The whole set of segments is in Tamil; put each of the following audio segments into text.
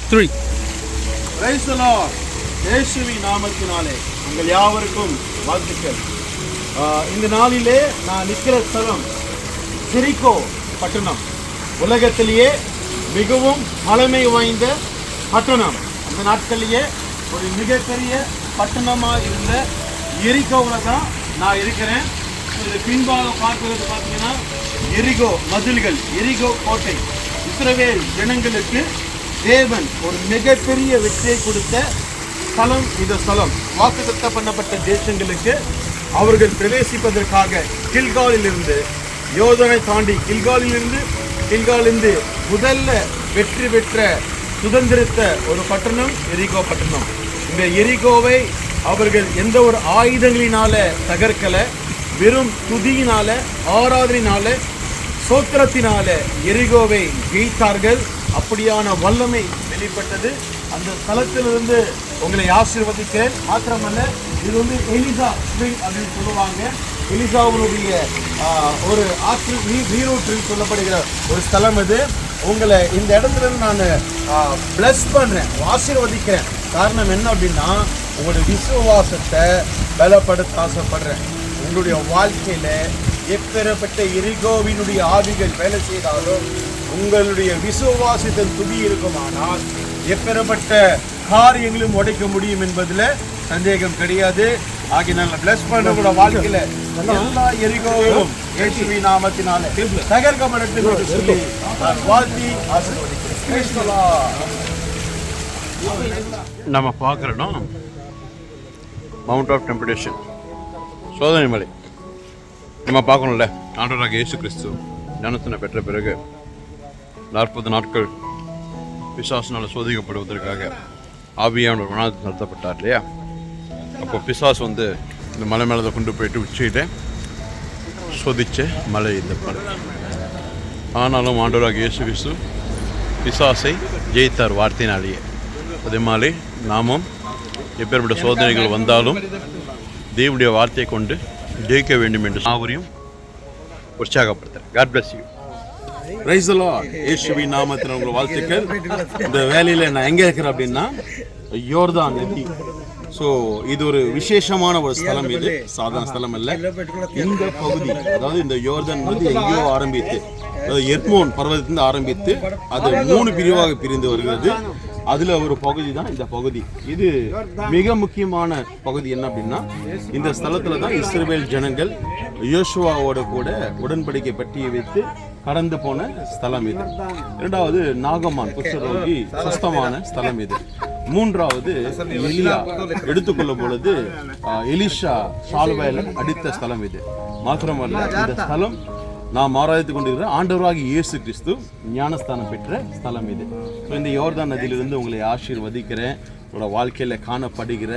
3. Praise the Lord. இயேசுவின் நாமத்தினாலே உங்கள் யாவருக்கும் வாழ்த்துக்கள். இந்த நாளிலே நான் நிற்கிற ஸ்தலம் ஜெரிகோ பட்டணம். உலகத்திலேயே மிகவும் பழமை வாய்ந்த பட்டணம். அந்த நாட்களிலேயே ஒரு மிகப்பெரிய பட்டணமாக இருந்த எரிகோவில் தான் நான் இருக்கிறேன். இது பின்பாக பார்க்கிறது பார்த்தீங்கன்னா எரிகோ மதில்கள், எரிகோ கோட்டை. இஸ்ரவேல் ஜனங்களுக்கு தேவன் ஒரு மிகப்பெரிய வெற்றியை கொடுத்த ஸ்தலம் இந்த ஸ்தலம். வாக்குத்தத்தம் பண்ணப்பட்ட தேசங்களுக்கு அவர்கள் பிரவேசிப்பதற்காக கில்காலிலிருந்து யோர்தானை தாண்டி கில்காலிலிருந்து முதல்ல வெற்றி பெற்ற சுதந்திரித்த ஒரு பட்டணம் எரிகோ பட்டணம். இந்த எரிகோவை அவர்கள் எந்த ஒரு ஆயுதங்களினால தகர்க்கல, வெறும் துதியினால, ஆராதனையினால, சோத்திரத்தினால எரிகோவை ஜெயித்தார்கள். அப்படியான வல்லமை வெளிப்பட்டது. அந்த ஸ்தலத்திலிருந்து உங்களை ஆசீர்வதிக்கிறேன். மாத்திரமல்ல, இது எலிசா ஸ்ப்ரிங் அப்படின்னு சொல்லுவாங்க. எலிசாவுடைய ஒரு ஆற்று நீரூற்றில் சொல்லப்படுகிற ஒரு ஸ்தலம் இது. உங்களை இந்த இடத்துல நான் பிளஸ் பண்ணுறேன், ஆசீர்வதிக்கிறேன். காரணம் என்ன அப்படின்னா, உங்களுடைய விசுவாசத்தை பலப்படுத்த ஆசைப்படுறேன். உங்களுடைய வாழ்க்கையில் எப்பேற்பட்ட எரிகோவினுடைய ஆவிகள் வேலை செய்தாலும் உங்களுடைய விசுவாசத்தில் துதி இருக்குமானால் எப்பேற்பட்ட காரியங்களும் உடைக்க முடியும் என்பதில் சந்தேகம் கிடையாது. ஆகினால பிளஸ் பண்ண வாழ்க்கையில எல்லா எரிகோவும் இயேசுவின் நாமத்தினாலே தகர்க்கப்படட்டும் என்று சொல்லி நான் வாழ்த்தி ஆசீர்வதிக்கிறேன். நம்ம பார்க்குற இடம் மவுண்ட் ஆஃப் டெம்படேஷன், சோதனை மலை. நம்ம பார்க்கணும்ல, ஆண்டவராகிய இயேசு கிறிஸ்து ஞானஸ்நானம் பெற்ற பிறகு 40 நாட்கள் பிசாசினால் சோதிக்கப்படுவதற்காக ஆவியானவர் வனாந்தரத்தில் நடத்தப்பட்டார் இல்லையா? அப்போ பிசாசு இந்த மலை மேலே கொண்டு போயிட்டு உச்சியிட்ட சோதிச்ச மலை இந்த மலை. ஆனாலும் ஆண்டவராகிய இயேசு கிறிஸ்து பிசாசை ஜெயித்தார் வார்த்தையினாலேயே. அதே மாதிரி நாமும் எப்பேற்பட்ட சோதனைகள் வந்தாலும் தேவனுடைய வார்த்தையை கொண்டு ஜெயிக்க வேண்டும் என்று யாவரையும் உற்சாகப்படுத்துகிறேன். God bless you. Praise the Lord. இயேசுவின் நாமத்தில் உங்கள் வாழ்த்துக்கள். இந்த வேலையில் நான் எங்கே இருக்கிறேன் அப்படின்னா யோர்தான் நதி. ஸோ இது ஒரு விசேஷமான ஒரு ஸ்தலம். இது சாதாரண ஸ்தலம் அல்ல. இந்த பகுதி, அதாவது இந்த யோர்தான் நதி எங்கேயோ ஆரம்பித்து, அதாவது எர்மோன் பர்வதத்திலிருந்து ஆரம்பித்து அது 3 பிரிவாக பிரிந்து வருகிறது. அதில் ஒரு பகுதி தான் இந்த பகுதி. இது மிக முக்கியமான பகுதி. என்ன அப்படின்னா, இந்த ஸ்தலத்தில் தான் இஸ்ரவேல் ஜனங்கள் யோசுவாவோட கூட உடன்படிக்கை பற்றியை வைத்து கடந்து போன ஸ்தலம் இது. இரண்டாவது, நாகமான் குஷ்டரோகி சுஸ்தமான ஸ்தலம் இது. மூன்றாவது, எலியா எடுத்துக்கொள்ளும் பொழுது எலிஷா சால்வையில் அடித்த ஸ்தலம் இது. மாத்திரமல்ல, இந்த ஸ்தலம் நாம் ஆராய்த்து கொண்டிருக்கிற ஆண்டவராகிய இயேசு கிறிஸ்து ஞானஸ்தானம் பெற்ற ஸ்தலம் இது. ஸோ இந்த யோர்தான் நதியிலிருந்து உங்களை ஆசீர்வதிக்கிறேன். உங்களோட வாழ்க்கையில் காணப்படுகிற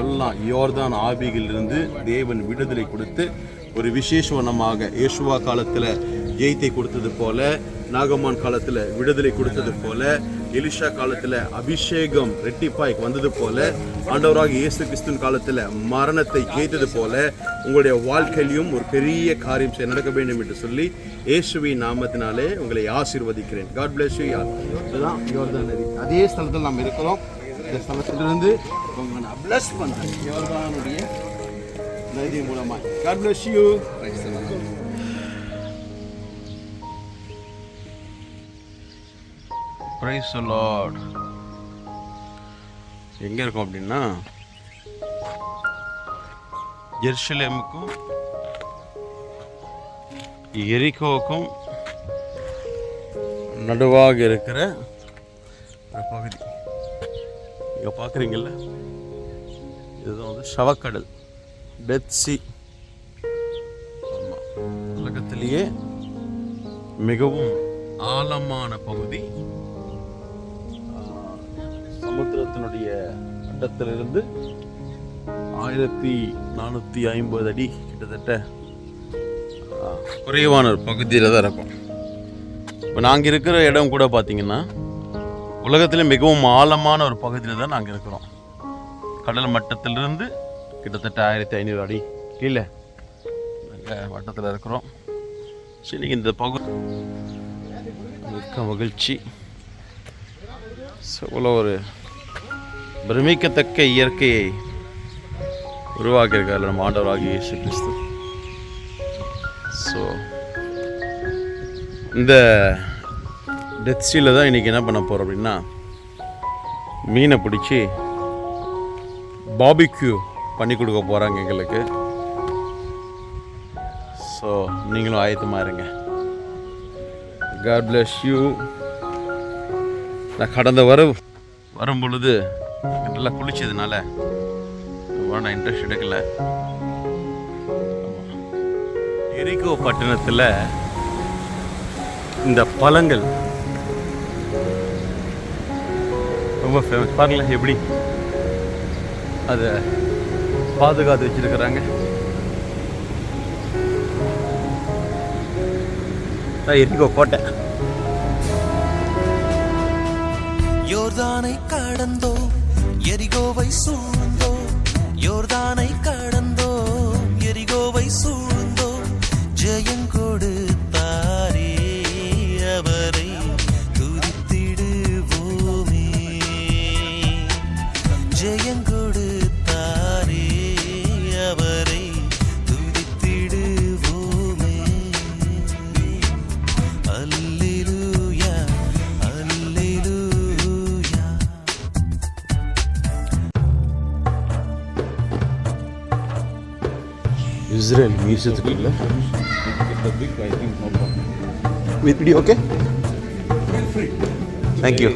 எல்லா யோர்தான் ஆவிகளிலிருந்து தேவன் விடுதலை கொடுத்து ஒரு விசேஷமாக இயேசுவா காலத்தில் ஜெயத்தை கொடுத்தது போல, நாகமான் காலத்தில் விடுதலை கொடுத்தது போல, எலிஷா காலத்தில் அபிஷேகம் ரெட்டிப்பாய் வந்தது போல, ஆண்டவராகிய இயேசு கிறிஸ்துவின் காலத்தில் மரணத்தை ஜெயித்தது போல உங்களுடைய வாழ்க்கையிலும் ஒரு பெரிய காரியம் நடக்க வேண்டும் என்று சொல்லி இயேசுவின் நாமத்தினாலே உங்களை ஆசீர்வதிக்கிறேன். God bless you. இதுதான் யோர்தான் நதி. அதே ஸ்தலத்தில் நாம் இருக்கிறோம். இந்த ஸ்தலத்திலிருந்து உங்களை நான் பிளஸ் பண்ணுறேன் யோர்தானுடைய நதி மூலமாக. God bless you. Praise the Lord. எங்கே இருக்கும் அப்படின்னா, எருசலேமுக்கும் எரிகோவுக்கும் நடுவாக இருக்கிற ஒரு பகுதி. இங்கே பார்க்குறீங்கல்ல, இதுதான் சவக்கடல், டெத் சி. ஆமாம், உலகத்திலேயே மிகவும் ஆழமான பகுதி. சமுத்திரத்தினுடைய அண்டத்திலிருந்து 1450 அடி கிட்டத்தட்ட குறைவான ஒரு பகுதியில் தான் இருக்கும். இப்போ நாங்கள் இருக்கிற இடம் கூட பார்த்திங்கன்னா உலகத்திலே மிகவும் ஆழமான ஒரு பகுதியில் தான் நாங்கள் இருக்கிறோம். கடல் மட்டத்திலிருந்து கிட்டத்தட்ட 1500 அடி கீழே நாங்கள் வட்டத்தில் இருக்கிறோம். சரி, இந்த பகுதி மிக்க மகிழ்ச்சி. இவ்வளோ ஒரு பிரமிக்கத்தக்க இயற்கையை உருவாக்கியிருக்காரு நம்ம ஆண்டவராகிய இயேசு கிறிஸ்து. ஸோ இந்த டெத் சீல தான் இன்றைக்கி என்ன பண்ண போகிறோம் அப்படின்னா, மீனை பிடிச்சி பாபிக்யூ பண்ணி கொடுக்க போகிறாங்க எங்களுக்கு. ஸோ நீங்களும் ஆயத்தமாக இருங்க. God bless you. நான் கடந்த வரும் பொழுது நல்லா குளிச்சதுனால நான் இன்ட்ரெஸ்ட் எடுக்கல. எரிகோ பட்டணத்தில் இந்த பழங்கள் ரொம்ப ஃபேமஸ். பாருங்களேன் எப்படி அதை பாதுகாத்து வச்சிருக்கிறாங்க. எரிகோ கோட்டை. யோர்தானை கடந்தோ எரிகோவை சூழ்ந்தோ, யோர்தானை கடந்தோ எரிகோவை சூழ்ந்தோ, ஜெயங்கொடுத்தாரே அவரை துதித்திடுவோமே, ஜெயங்கொடுத்தாரே அவரை துதித்திடுவோமே. அல்லேலூயா அல்லேலூயா. இஸ்ரேல் மியூசியத்துக்கு இல்லை with video. Okay, thank you.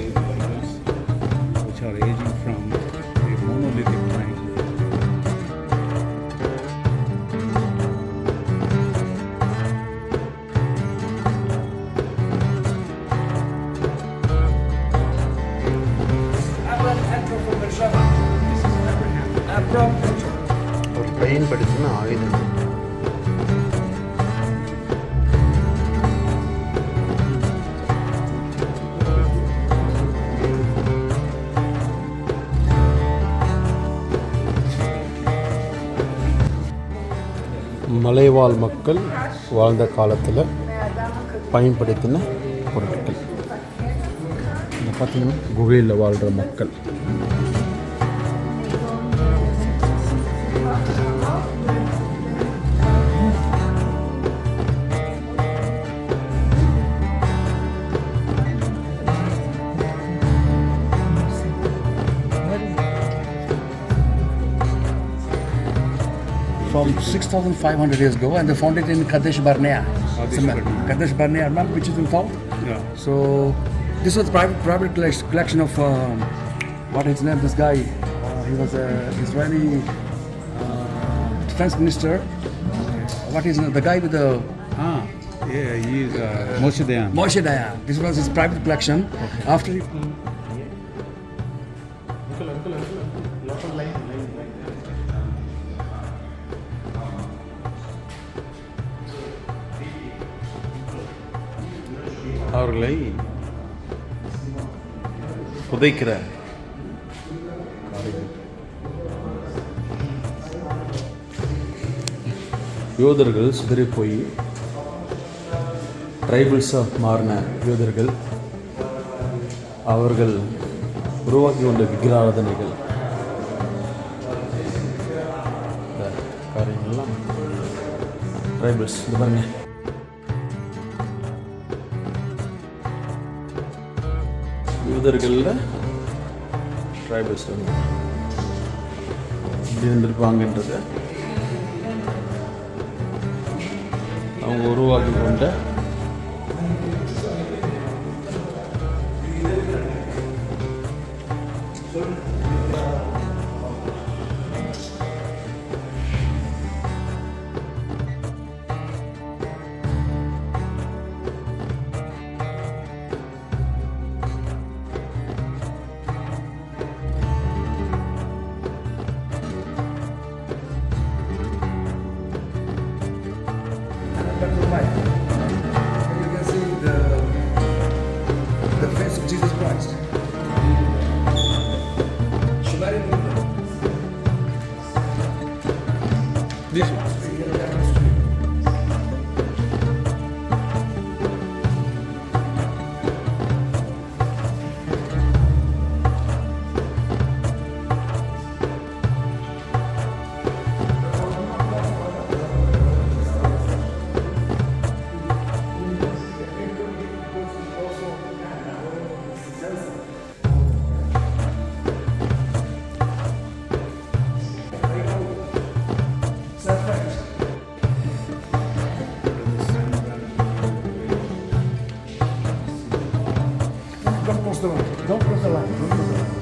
Which are aging from a monolithic time. ஒரு பயன்படுத்தின ஆயுதம். மலைவாழ் மக்கள் வாழ்ந்த காலத்தில் பயன்படுத்தின பொருட்கள். இதை பார்த்தீங்கன்னா குகையில் வாழ்கிற மக்கள். From 6,500 years ago, and they found it in Kadesh Barnea. Kadesh Barnea, remember, which is in south? Yeah. So this was private collection of what is his name? This guy, he was a Israeli defense minister. What is the guy with the Yeah, he is Moshe Dayan. Moshe Dayan? This was his private collection. After he அவர்களை புதைக்கிற யோதர்கள் சிதறி போய் ட்ரைபிள்ஸாக மாறின யோதர்கள், அவர்கள் உருவாக்கி கொண்ட விக்கிராராதனைகள், இந்த காரியங்கள்லாம் ட்ரைபிள்ஸ். இது பாருங்க, யூதர்களில் ட்ரைபல்ஸ் வந்து இப்படி இருந்திருப்பாங்கன்றத அவங்க உருவாக்கி கொண்ட Don't cross the line. Don't cross the line. Don't cross the line.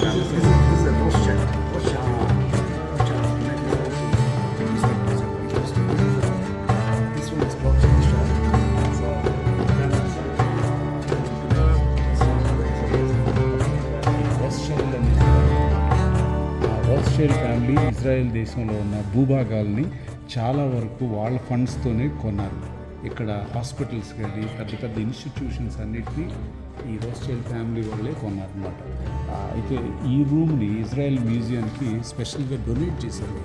This is a posture. This one is Rothschild family Israel దేశంలో ఉన్న భూభాగాల్ని చాలా వరకు వాళ్ళ ఫండ్స్తోనే కొన్నారు. ఇక్కడ హాస్పిటల్స్ కానీ పెద్ద పెద్ద ఇన్స్టిట్యూషన్స్ అన్నిటినీ ఈ రోత్షైల్డ్ ఫ్యామిలీ వాళ్ళే కొన్నారన్నమాట. అయితే ఈ రూమ్ని ఇజ్రాయెల్ మ్యూజియంకి స్పెషల్గా డొనేట్ చేశారు.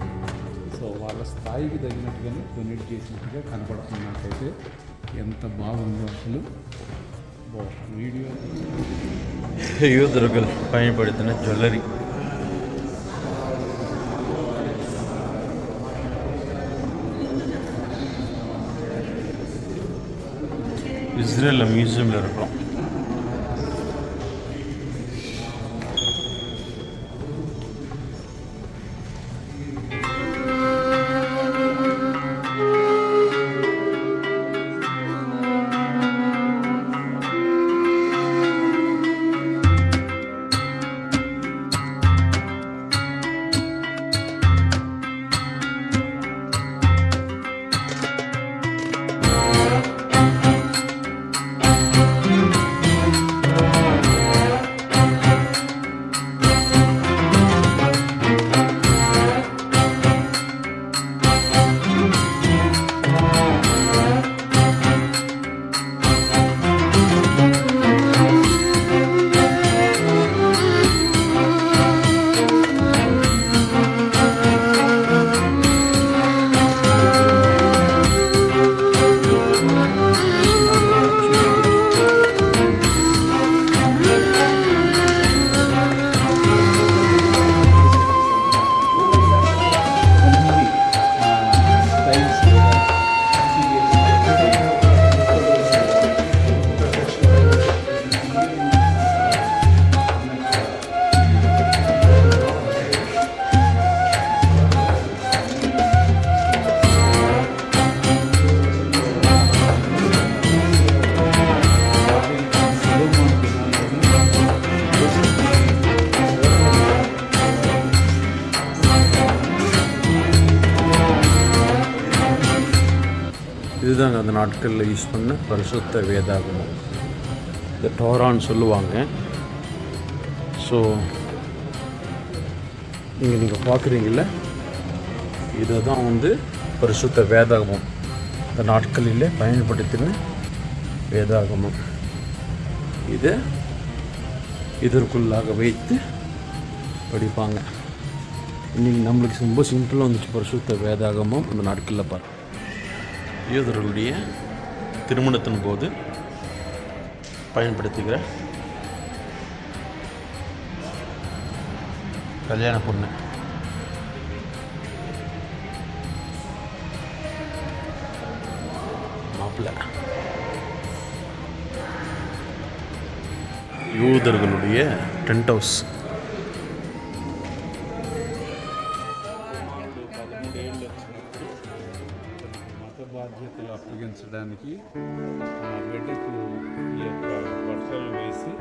సో వాళ్ళ స్థాయికి తగినట్టుగానే డొనేట్ చేసినట్టుగా కనపడుతున్నట్టయితే ఎంత బాగుందో అసలు. వీడియో యూదులు பயன்படுத்தின జ్యువెలరీ. இஸ்ரேலில் மியூசியமில் இருக்கிறோம். இதுதாங்க அந்த நாட்களில் யூஸ் பண்ண பரிசுத்த வேதாகமம். இந்த டோரான்னு சொல்லுவாங்க. ஸோ நீங்கள் பார்க்குறீங்கள, இதை தான் வந்து பரிசுத்த வேதாகமம். இந்த நாட்களில் பயன்படுத்தின வேதாகமம். இதை இதற்குள்ளாக வைத்து படிப்பாங்க. இன்றைக்கி நம்மளுக்கு ரொம்ப சிம்பிளாக வந்துச்சு பரிசுத்த வேதாகமம். அந்த நாட்களில் பார்த்து யூதர்களுடைய திருமணத்தின் போது பயன்படுத்துகிற கல்யாண பொண்ணு. மாப்பிள்ளை யூதர்களுடைய டென்ட் ஹவுஸ். మత బాధ్యతలు అప్పగించడానికి ఆ బిడ్డకు ఈ యొక్క బట్టలు వేసి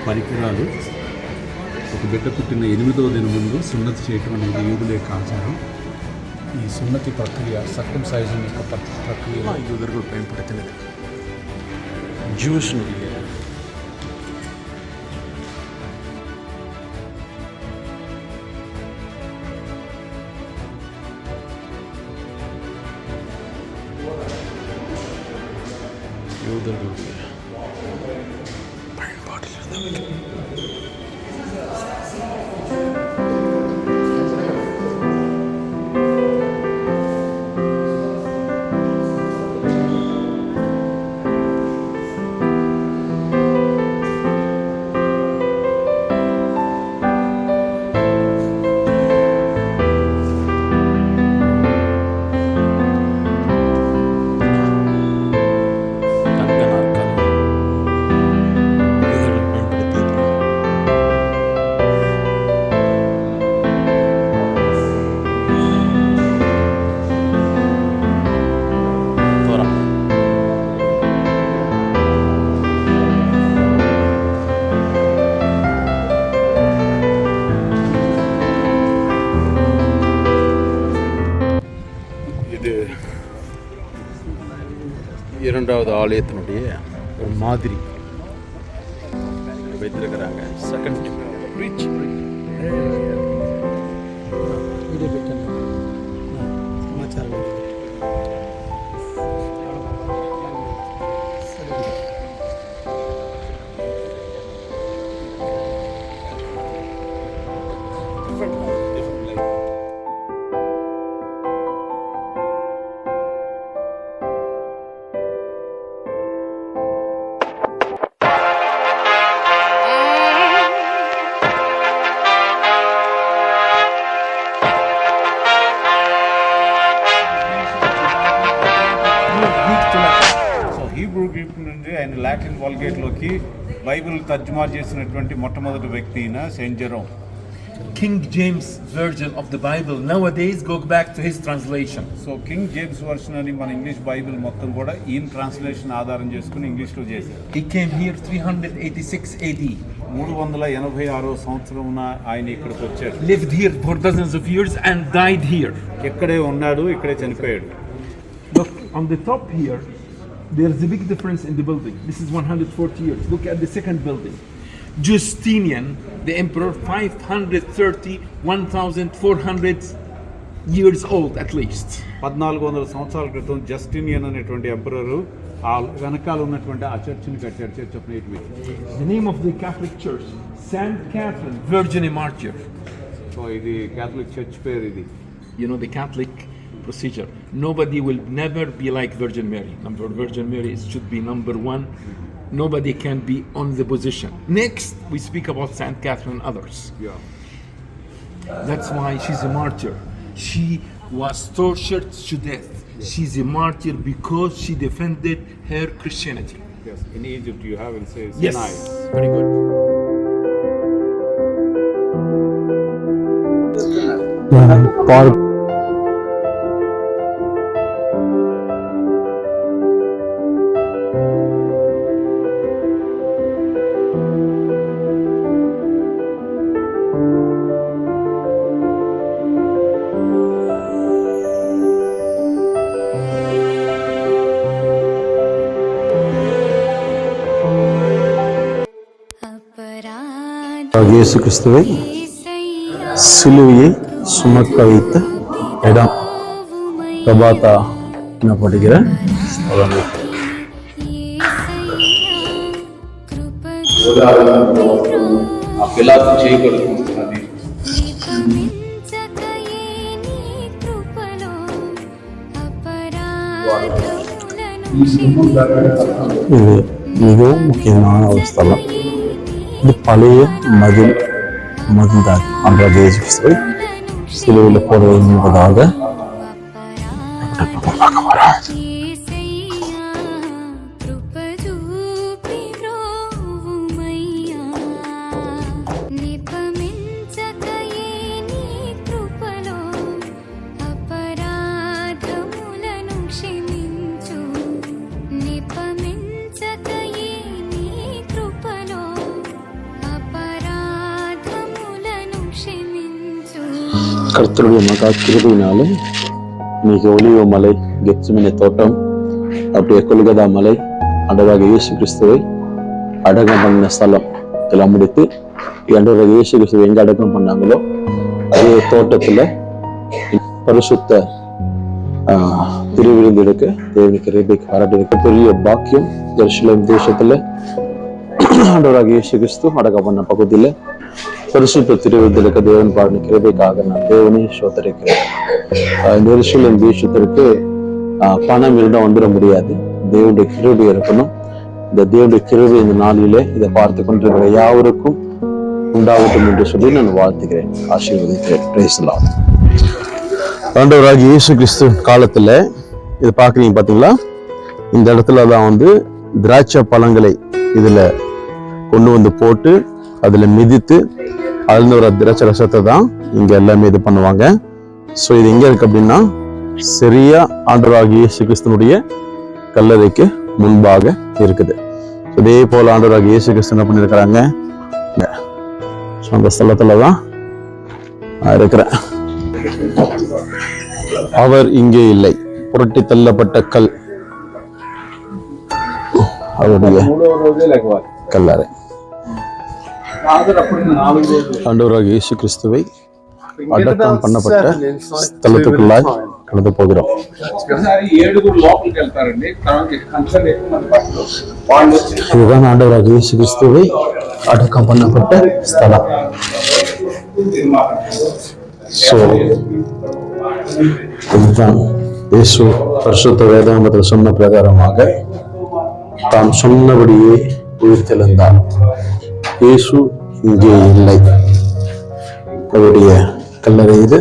పరికరాలు ఒక బిడ్డ పుట్టిన 8వ దినం ముందు సున్నతి చేయటం అనేది యూదుల యొక్క ఆచారం. ఈ సున్నతి ప్రక్రియ సర్కంసైజన్ యొక్క ప్రక్రియలో యూదులు పెంపడుతున్నది. Jewish இரண்டாவது ஆலயத்தினுடைய ஒரு மாதிரி வைத்திருக்கிறாங்க. செகண்ட் సో హీబ్రూ గ్రీక్ నుండి ఆయన లాటిన్ వాల్గేట్లోకి బైబిల్ తర్జుమా చేసినటువంటి మొట్టమొదటి వ్యక్తి అయిన Saint Jerome. King James version of the Bible nowadays go back to his translation. So king James version అని మన ఇంగ్లీష్ బైబిల్ మొత్తం కూడా ఈయన ట్రాన్స్లేషన్ ఆధారం చేసుకుని ఇంగ్లీష్లో చేశారు. He came here 386 AD. 386వ సంవత్సరమున ఆయన ఇక్కడికి వచ్చాడు. Lived here for dozens of years and died here. ఇక్కడే ఉన్నాడు, ఇక్కడే చనిపోయాడు. Look on the top here, there's a big difference in the building. This is 140 years. Look at the second building. Justinian, the emperor, 530, 1400 years old at least. 1400 సంవత్సరాల క్రితం జస్టినియన్ అనేటువంటి ఎంపరర్ ఆ వెనకాల ఉన్నటువంటి ఆ చర్చిని కట్టారు. Church of nativity. The name of the Catholic Church, Saint Catherine, Virgin and Martyr. So ఇది క్యాథలిక్ చర్చ్ పేరు ఇది. You know the Catholic procedure. Nobody will never be like Virgin Mary. Virgin Mary should be number one. Nobody can be on the position. Next, we speak about Saint Catherine and others. Yeah. That's why she's a martyr. She was tortured to death. She's a martyr because she defended her Christianity. Yes. In Egypt you have in say Yes, Sinai. very good. இயேசு கிறிஸ்துவை சிலுவையை சுமக்க வைத்த இடம் கபாத்தா எனப்படுகிற ஸ்தலம். இது மிகவும் முக்கியமான ஒரு ஸ்தலம். இது பழைய மதில்தான். ஆண்டவர் இயேசு கிறிஸ்துவை சிலுவையில் போடுவது என்பதாக பார்க்க போறோம். கர்த்தருடைய மகா கிருபையினாலே இன்னைக்கு ஒலிவ மலை, கெத்செமனே தோட்டம், அப்படியே கொல்கதா மலை, ஆண்டவராக இயேசு கிறிஸ்துவை அடக்கம் பண்ண ஸ்தலம் இதெல்லாம் முடித்து ஆண்டவராக இயேசு கிறிஸ்துவை எங்க அடக்கம் பண்ணாங்களோ அதே தோட்டத்துல பரிசுத்த திருவிருந்து எடுக்க தேவனுக்கு கிருபைக்கு பாராட்டி இருக்க பெரிய பாக்கியம். எருசலேம் தேசத்துல ஆண்டவராக இயேசு கிறிஸ்து அடக்கம் பண்ண பகுதியில பரிசுத்த திருவிருந்து எடுக்க தேவன் பாடின கிருபைக்காக நான் தேவனை சோதரிக்கிறேன். இந்த எருசலேம் தேசத்திற்கு பணம் இருந்தால் வந்துட முடியாது. தேவனுடைய கிருபை இருக்கணும். இந்த தேவனுடைய கிருபை இந்த நாளிலே இதை பார்த்து கொண்டிருக்கிற யாவருக்கும் உண்டாகட்டும் என்று சொல்லி நான் வாழ்த்துகிறேன், ஆசீர்வதிக்கிறேன். Praise the Lord. ஆண்டவராகிய இயேசு கிறிஸ்து காலத்துல இதை பாக்குறீங்க பாத்தீங்களா, இந்த இடத்துல தான் திராட்சை பழங்களை இதுல கொண்டு வந்து போட்டு அதுல மிதித்து அதுல ஒரு திராட்சை ரசத்தை தான் இங்க எல்லாமே இது பண்ணுவாங்க. ஸோ இது எங்க இருக்கு அப்படின்னா சரியா ஆண்டவராகிய இயேசு கிறிஸ்துனுடைய கல்லறைக்கு முன்பாக இருக்குது. இதே போல ஆண்டவராகிய இயேசு கிறிஸ்து என்ன பண்ணிருக்கிறாங்க, அந்த ஸ்தலத்துலதான் இருக்கிறேன். அவர் இங்கே இல்லை, புரட்டி தள்ளப்பட்ட கல் அவருடைய கல்லறை. ஆண்டவராகிய இயேசு கிறிஸ்துவை அடக்கம் பண்ணப்பட்ட ஸ்தலத்துக்குள்ளாய் கடந்து போகிறோம். இதுதான் ஆண்டவராகிய இயேசு கிறிஸ்துவை அடக்கம் பண்ணப்பட்ட ஸ்தலம். இதுதான் இயேசு பரிசுத்த வேதாகமத்தில் சொன்ன பிரகாரமாக தான் சொன்னபடியே உயிர்த்தெழுந்தார். இயேசு இங்கே இல்லை, அவருடைய கல்லறை இது.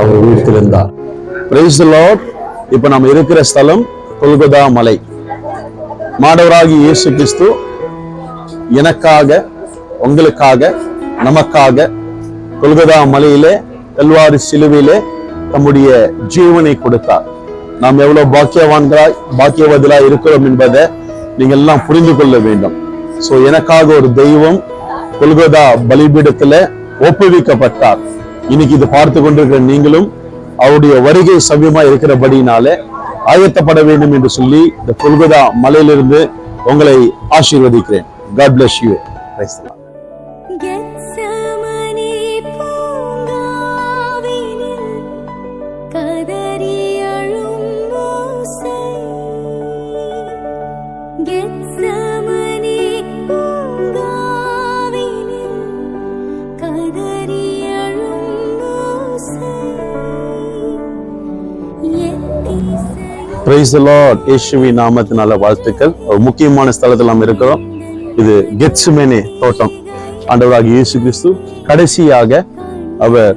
அவர் உயிர்த்தெழுந்தார். Praise the Lord. இப்ப நம்ம இருக்கிற ஸ்தலம் கொல்கதா மலை. மாண்டவராகிய இயேசு கிறிஸ்து எனக்காக, உங்களுக்காக, நமக்காக கொல்கதா மலையிலே கல்வாரி சிலுவையிலே தம்முடைய ஜீவனை கொடுத்தார். நாம் எவ்வளவு பாக்கியவதிலாய் இருக்கிறோம் என்பதை நீங்க எல்லாம் புரிந்து கொள்ள வேண்டும். சோ எனக்காக ஒரு தெய்வம் கொல்கதா பலிபீடத்துல ஒப்புவிக்கப்பட்டார். இன்னைக்கு இது பார்த்து கொண்டிருக்கிற நீங்களும் அவருடைய வருகை சமயமா இருக்கிறபடினாலே ஆயத்தப்பட வேண்டும் என்று சொல்லி இந்த கொல்கதா மலையிலிருந்து உங்களை ஆசீர்வதிக்கிறேன். God bless you. Praise the Lord. Praise the Lord. இயேசுவின் நாமத்தினால வாழ்த்துக்கள். ஒரு முக்கியமான ஸ்தலத்தில் நாம் இருக்கிறோம். இது கெத்செமனே தோட்டம். ஆண்டவராகிய இயேசு கிறிஸ்து கடைசியாக அவர்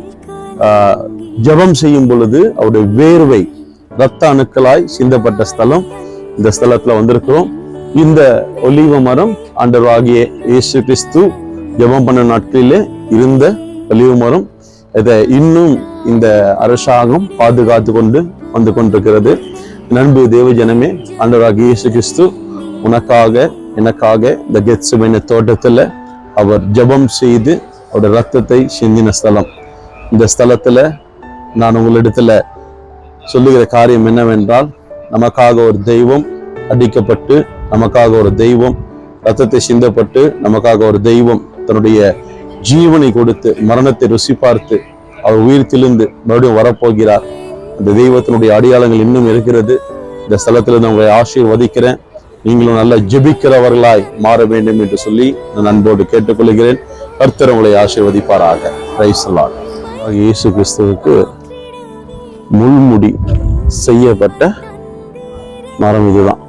ஜெபம் செய்யும் பொழுது அவருடைய வேர்வை இரத்த அணுக்களாய் சிந்தப்பட்ட ஸ்தலம். இந்த ஸ்தலத்துல வந்திருக்கிறோம். இந்த ஒலிவ மரம் ஆண்டவராகிய இயேசு கிறிஸ்து ஜெபம் பண்ண நாட்களிலே இருந்த ஒலிவ மரம். இதை இன்னும் இந்த அரசாங்கம் பாதுகாத்து கொண்டு வந்து கொண்டிருக்கிறது. நண்பு தேவ ஜனமே, ஆண்டவராகிய இயேசு கிறிஸ்து உனக்காக எனக்காக இந்த கெத்செமனே தோட்டத்துல அவர் ஜெபம் செய்து அவருடைய ரத்தத்தை சிந்தின ஸ்தலம். இந்த ஸ்தலத்துல நான் உங்களிடத்துல சொல்லுகிற காரியம் என்னவென்றால், நமக்காக ஒரு தெய்வம் அடிக்கப்பட்டு, நமக்காக ஒரு தெய்வம் ரத்தத்தை சிந்தப்பட்டு, நமக்காக ஒரு தெய்வம் தன்னுடைய ஜீவனை கொடுத்து மரணத்தை ருசி பார்த்து அவர் உயிர் தெளிந்து மறுபடியும் வரப்போகிறார். அந்த தெய்வத்தினுடைய அடையாளங்கள் இன்னும் இருக்கிறது. இந்த ஸ்தலத்துல நான் உங்களை ஆசீர்வதிக்கிறேன். நீங்களும் நல்ல ஜெபிக்கிறவர்களாய் மாற வேண்டும் என்று சொல்லி நான் அன்போடு கேட்டுக்கொள்கிறேன். கர்த்தர் உங்களை ஆசீர்வதிப்பாராக. Praise the Lord. இயேசு கிறிஸ்துவுக்கு முள்முடி செய்யப்பட்ட மரம் இதுதான்.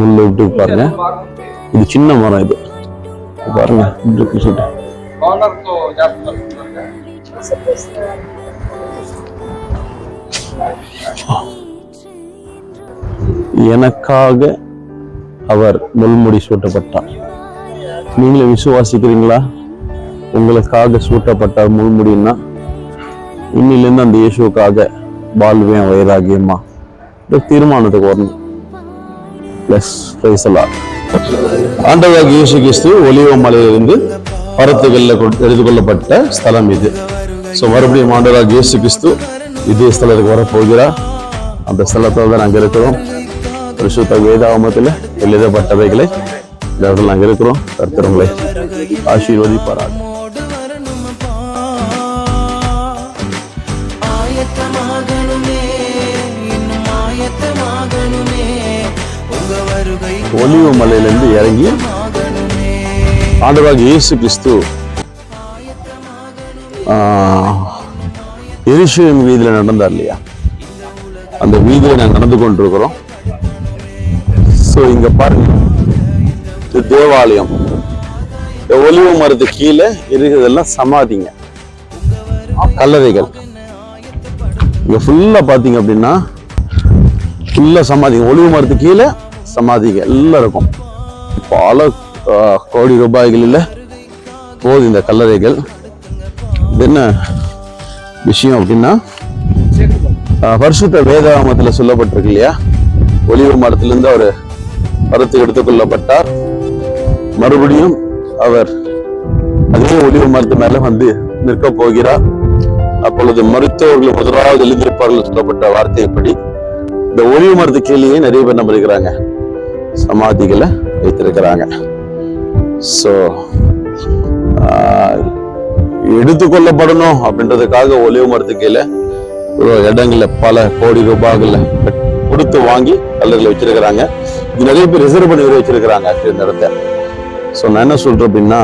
முள்ள விட்டு பாருங்க, இது சின்ன மரம். இது பாருங்க, எனக்காக அவர் முள்முடி சூட்டப்பட்டார். நீங்களும் விசுவாசிக்கிறீங்களா? உங்களுக்காக சூட்டப்பட்டார் முள்முடின்னா இன்னிலிருந்து அந்த இயேசுக்காக வாழ்வேன் வைராகியமா இந்த தீர்மானத்துக்கு வரணும். Plus praise the Lord. ஆண்டவராகிய இயேசு கிறிஸ்து ஒலிவ மலையிலிருந்து பருத்துகளில் எடுத்துக்கொள்ளப்பட்ட ஸ்தலம் இது. ஸோ மறுபடியும் ஆண்டவராகிய இயேசு கிறிஸ்து இதே ஸ்தலத்துக்கு வரப்போகிறார். அந்த ஸ்தலத்தில் தான் நாங்கள் இருக்கிறோம். பரிசுத்த வேதாகமத்தில் எழுதப்பட்டவைகளை இந்த இடத்துல நாங்கள் இருக்கிறோம். கர்த்தர் ஆசீர்வதிப்பாராக. ஒலிவ மலையிலிருந்து இறங்கி ஆண்டவராகிய இயேசு கிறிஸ்து எருசலேம் வீதியில நடந்தார் இல்லையா, அந்த வீதியில நாங்கள் நடந்து கொண்டிருக்கிறோம். ஸோ இங்க பாருங்க, இது தேவாலயம். இந்த ஒலிவ மரத்து கீழே இருக்கிறதெல்லாம் சமாதிங்க, கல்லறைகள். இங்க ஃபுல்லா பாத்தீங்க அப்படின்னா ஃபுல்லா சமாதிங்க. ஒலிவ மரத்து கீழே சமாதிகள் எல்லாம் இருக்கும். பல கோடி ரூபாய்களில் போகுது இந்த கல்லறைகள். இது என்ன விஷயம் அப்படின்னா, பரிசுத்த வேதாகமத்தில் சொல்லப்பட்டிருக்கு இல்லையா, ஒலிவ மரத்திலிருந்து அவர் மரத்துக்கு எடுத்துக்கொள்ளப்பட்டார். மறுபடியும் அவர் அதே ஒலிவ மரத்து மேல வந்து நிற்க போகிறார். அப்பொழுது மருத்துவர்கள் முதலாவது எழுந்திருப்பார்கள் சொல்லப்பட்ட வார்த்தைப்படி இந்த ஒலிவ மரத்து கீழேயே நிறைய பேர் நம்ம இருக்கிறாங்க, சமாதிகளை வைத்திருக்கிறாங்க. ஸோ எடுத்துக்கொள்ளப்படணும் அப்படின்றதுக்காக ஒலிவ மரத்து கீழே இடங்கள்ல பல கோடி ரூபாய்கள்ல கொடுத்து வாங்கி கல்லறைகளை வச்சிருக்கிறாங்க. இது நிறைய பேர் ரிசர்வ் பண்ணி வச்சிருக்கிறாங்க இந்த இடத்த. ஸோ நான் என்ன சொல்றேன் அப்படின்னா,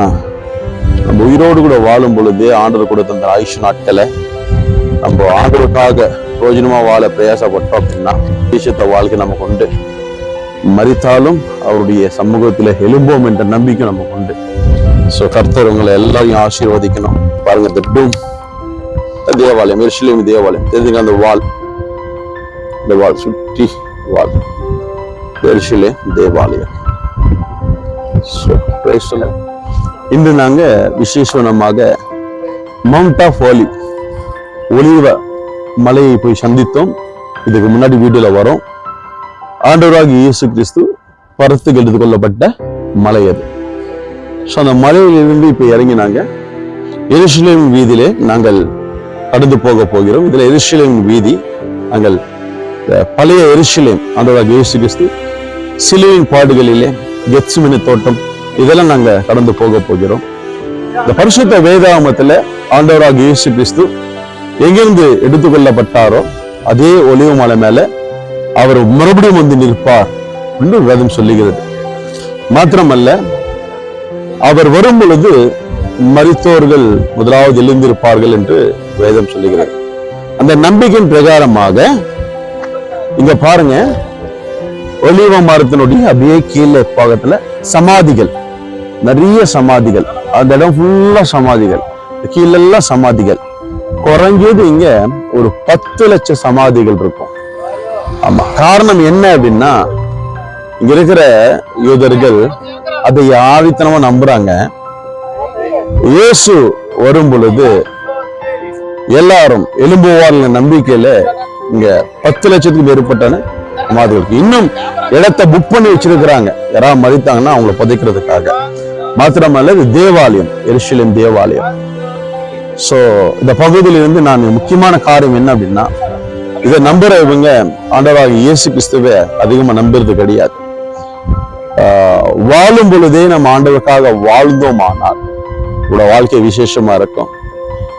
நம்ம உயிரோடு கூட வாழும் பொழுது ஆண்டவர் கொடுத்த அந்த ஆயுஷ் நாட்களை நம்ம ஆண்டவருக்காக பிரோஜனமா வாழ பிரயாசப்பட்டோம் அப்படின்னா விஷயத்த வாழ்க்கை நம்ம கொண்டு மரித்தாலும் அவருடைய சமூகத்துல எழும்போம் என்ற நம்பிக்கை நம்ம கொண்டு. ஸோ கர்த்தர் உங்களை எல்லாரையும் ஆசீர்வதிக்கணும். பாருங்க, திட்டும் தேவாலயம், எருசலேம் தேவாலயம் தெரிஞ்சுங்க. அந்த வால், இந்த வால் சுற்றி வால், எருசலேம் தேவாலயம். இன்று நாங்க விசேஷமாக மவுண்ட் ஆஃப் ஆலிவ், ஒலிவ மலையை போய் சந்தித்தோம். இதுக்கு முன்னாடி வீடியோல வரும். ஆண்டவராகிய இயேசு கிறிஸ்து பரத்துக்கு எடுத்துக்கொள்ளப்பட்ட மலை அது. ஸோ அந்த மலையிலிருந்து இப்ப இறங்கினாங்க. எருசலேம் வீதியிலே நாங்கள் கடந்து போக போகிறோம். இதுல எருசலேம் வீதி, நாங்கள் பழைய எருசலேம், ஆண்டவராகிய இயேசு கிறிஸ்து சிலுவையின் பாடுகளிலே, கெத்செமனே தோட்டம், இதெல்லாம் நாங்க கடந்து போக போகிறோம். இந்த பரிசுத்த வேதாகமத்துல ஆண்டவராகிய இயேசு கிறிஸ்து எங்கிருந்து எடுத்துக்கொள்ளப்பட்டாரோ அதே ஒலிவ மலை மேல அவர் மறுபடியும் வந்து நிற்பார் என்று வேதம் சொல்லுகிறது. மாத்திரமல்ல, அவர் வரும் பொழுது மரித்தோர்கள் முதலாவது எழுந்திருப்பார்கள் என்று வேதம் சொல்லுகிறது. அந்த நம்பிக்கையின் பிரகாரமாக இங்க பாருங்க, ஒலிவ மரத்தினுடைய அப்படியே கீழே பாகத்துல சமாதிகள், நிறைய சமாதிகள். அந்த இடம் ஃபுல்லா சமாதிகள், கீழெல்லாம் சமாதிகள். குறைஞ்சது இங்க ஒரு 10 லட்சம் சமாதிகள் இருக்கும். ஆமா, காரணம் என்ன அப்படின்னா, இங்க இருக்கிற யூதர்கள் அதை ஆதித்தனமா நம்புறாங்க. இயேசு வரும் பொழுது எல்லாரும் எழும்புவார்கள் நம்பிக்கையில இங்க 10 லட்சத்துக்கு மேற்பட்டான சமாதிகளுக்கு இன்னும் இடத்தை புக் பண்ணி வச்சிருக்கிறாங்க. யாராவது மதித்தாங்கன்னா அவங்களை புதைக்கிறதுக்காக. மாத்திரமல்ல, இது தேவாலயம், எருசலேம் தேவாலயம். சோ இந்த பகுதியில இருந்து நான் முக்கியமான காரியம் என்ன அப்படின்னா, இதை நம்புற இவங்க ஆண்டவராகிய இயேசு கிறிஸ்துவை அதிகமா நம்புறது கிடையாது. வாழும் பொழுதே நம்ம ஆண்டவருக்காக வாழ்ந்தோமானால் உங்களோட வாழ்க்கை விசேஷமா இருக்கும்.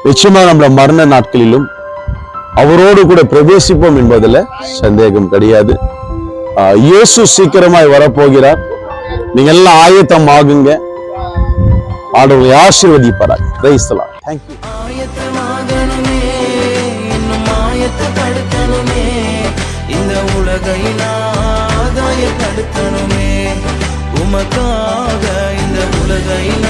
நிச்சயமா நம்மள மரண நாட்களிலும் அவரோடு கூட பிரவேசிப்போம் என்பதுல சந்தேகம் கிடையாது. இயேசு சீக்கிரமாய் வரப்போகிறார். நீங்க எல்லாம் ஆயத்தம் ஆகுங்க. ஆண்டவரை ஆசீர்வதிப்பாராக. Praise the Lord. Thank you. இந்த உலகையில் ஆதாயப்படுத்தணுமே, உமக்காக இந்த உலகையில்